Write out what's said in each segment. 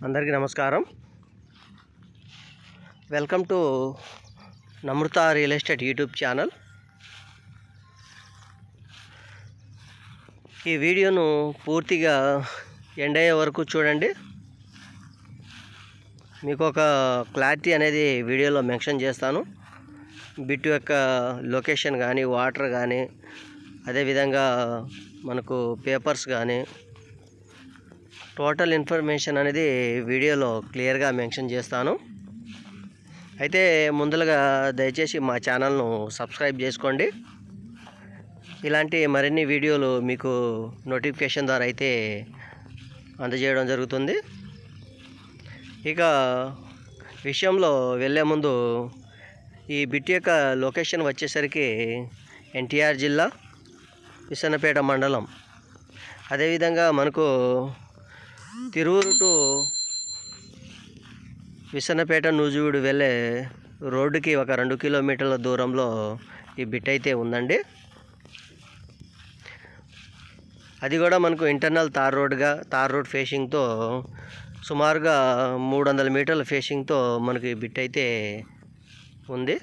అందరికీ నమస్కారం. Welcome to Namrutha real estate YouTube channel. ఈ వీడియోను పూర్తిగా ఎండ్ అయ్యే వరకు చూడండి. మీకు ఒక క్లారిటీ అనేది వీడియోలో మెన్షన్ చేస్తాను. బిట్ యొక్క లొకేషన్ కానీ, వాటర్ కానీ, అదేవిధంగా మనకు పేపర్స్ కానీ, టోటల్ ఇన్ఫర్మేషన్ అనేది వీడియోలో క్లియర్గా మెన్షన్ చేస్తాను. అయితే ముందుగా దయచేసి మా ఛానల్ను సబ్స్క్రైబ్ చేసుకోండి. ఇలాంటి మరిన్ని వీడియోలు మీకు నోటిఫికేషన్ ద్వారా అయితే అందజేయడం జరుగుతుంది. ఇక విషయంలో వెళ్ళే ముందు ఈ బిట్ యొక్క లొకేషన్ వచ్చేసరికి ఎన్టీఆర్ జిల్లా, విసన్నపేట మండలం. అదేవిధంగా మనకు తిరువూరు టు విసన్నపేట నూజివీడు వెళ్ళే రోడ్డుకి ఒక 2 కిలోమీటర్ల దూరంలో ఈ బిట్ అయితే ఉందండి. అది కూడా మనకు ఇంటర్నల్ తార్ రోడ్ ఫేషింగ్తో సుమారుగా 300 మీటర్ల ఫేషింగ్తో మనకు ఈ బిట్ అయితే ఉంది.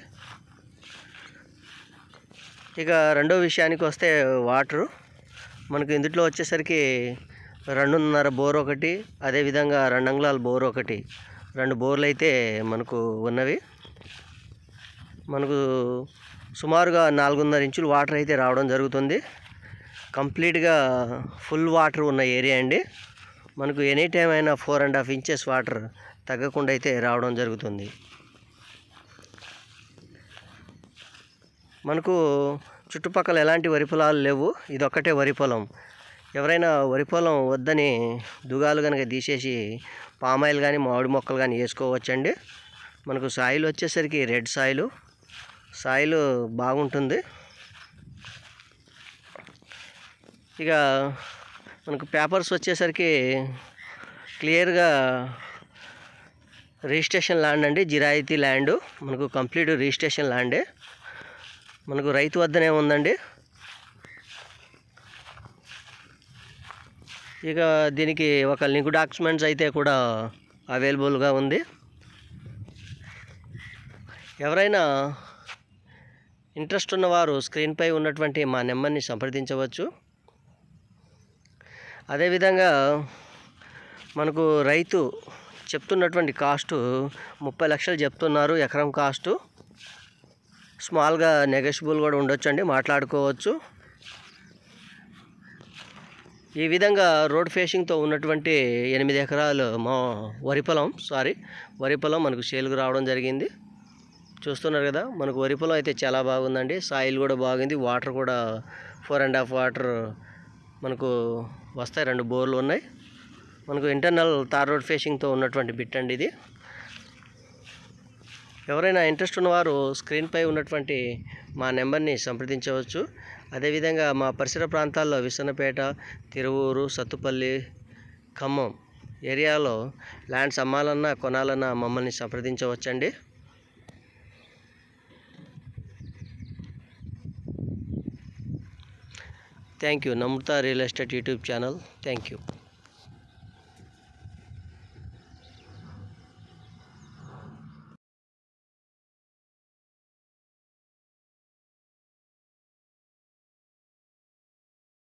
ఇక రెండో విషయానికి వస్తే వాటరు మనకు ఇందులో వచ్చేసరికి 2.5 బోర్ ఒకటి, అదేవిధంగా 2 అంగుళాల బోర్ ఒకటి, 2 బోర్లు అయితే మనకు ఉన్నవి. మనకు సుమారుగా 4.5 ఇంచులు వాటర్ అయితే రావడం జరుగుతుంది. కంప్లీట్గా ఫుల్ వాటర్ ఉన్న ఏరియా అండి. మనకు ఎనీ టైం అయినా 4.5 ఇంచెస్ వాటర్ తగ్గకుండా అయితే రావడం జరుగుతుంది. మనకు చుట్టుపక్కల ఎలాంటి వరి పొలాలు లేవు, ఇదొక్కటే వరి పొలం. ఎవరైనా వరి పొలం వద్దని దుగాలు కనుక తీసేసి పామాయిల్ కానీ, మామిడి మొక్కలు కానీ వేసుకోవచ్చండి. మనకు సాయిల్ వచ్చేసరికి రెడ్ సాయిల్ బాగుంటుంది. ఇక మనకు పేపర్స్ వచ్చేసరికి క్లియర్గా రిజిస్ట్రేషన్ ల్యాండ్ అండి, జిరాయితీ ల్యాండ్. మనకు కంప్లీట్ రిజిస్ట్రేషన్ ల్యాండే. మనకు రైతు వద్దనే ఉందండి. ఇక దీనికి ఒక లింక్ డాక్యుమెంట్స్ అయితే కూడా అవైలబుల్గా ఉంది. ఎవరైనా ఇంట్రెస్ట్ ఉన్నవారు స్క్రీన్పై ఉన్నటువంటి మా నెంబర్ని సంప్రదించవచ్చు. అదేవిధంగా మనకు రైతు చెప్తున్నటువంటి కాస్టు 30 లక్షలు చెప్తున్నారు ఎకరం కాస్టు. స్మాల్గా నెగోషియబుల్ కూడా ఉండొచ్చు అండి, మాట్లాడుకోవచ్చు. ఈ విధంగా రోడ్ ఫేషింగ్తో ఉన్నటువంటి 8 ఎకరాలు మా వరి పొలం మనకు సేల్కు రావడం జరిగింది. చూస్తున్నారు కదా, మనకు వరి పొలం అయితే చాలా బాగుందండి. సాయిల్ కూడా బాగుంది, వాటర్ కూడా 4.5 వాటర్ మనకు వస్తాయి. 2 బోర్లు ఉన్నాయి. మనకు ఇంటర్నల్ తార్ రోడ్ ఫేషింగ్తో ఉన్నటువంటి బిట్ అండి ఇది. ఎవరైనా ఇంట్రెస్ట్ ఉన్నవారు స్క్రీన్పై ఉన్నటువంటి మా నెంబర్ని సంప్రదించవచ్చు. అదేవిధంగా మా పరిసర ప్రాంతాల్లో విసన్నపేట, తిరువూరు, సత్తుపల్లి, ఖమ్మం ఏరియాలో ల్యాండ్స్ అమ్మాలన్నా కొనాలన్నా మమ్మల్ని సంప్రదించవచ్చండి. Thank you. Namrutha real estate YouTube channel. Thank you.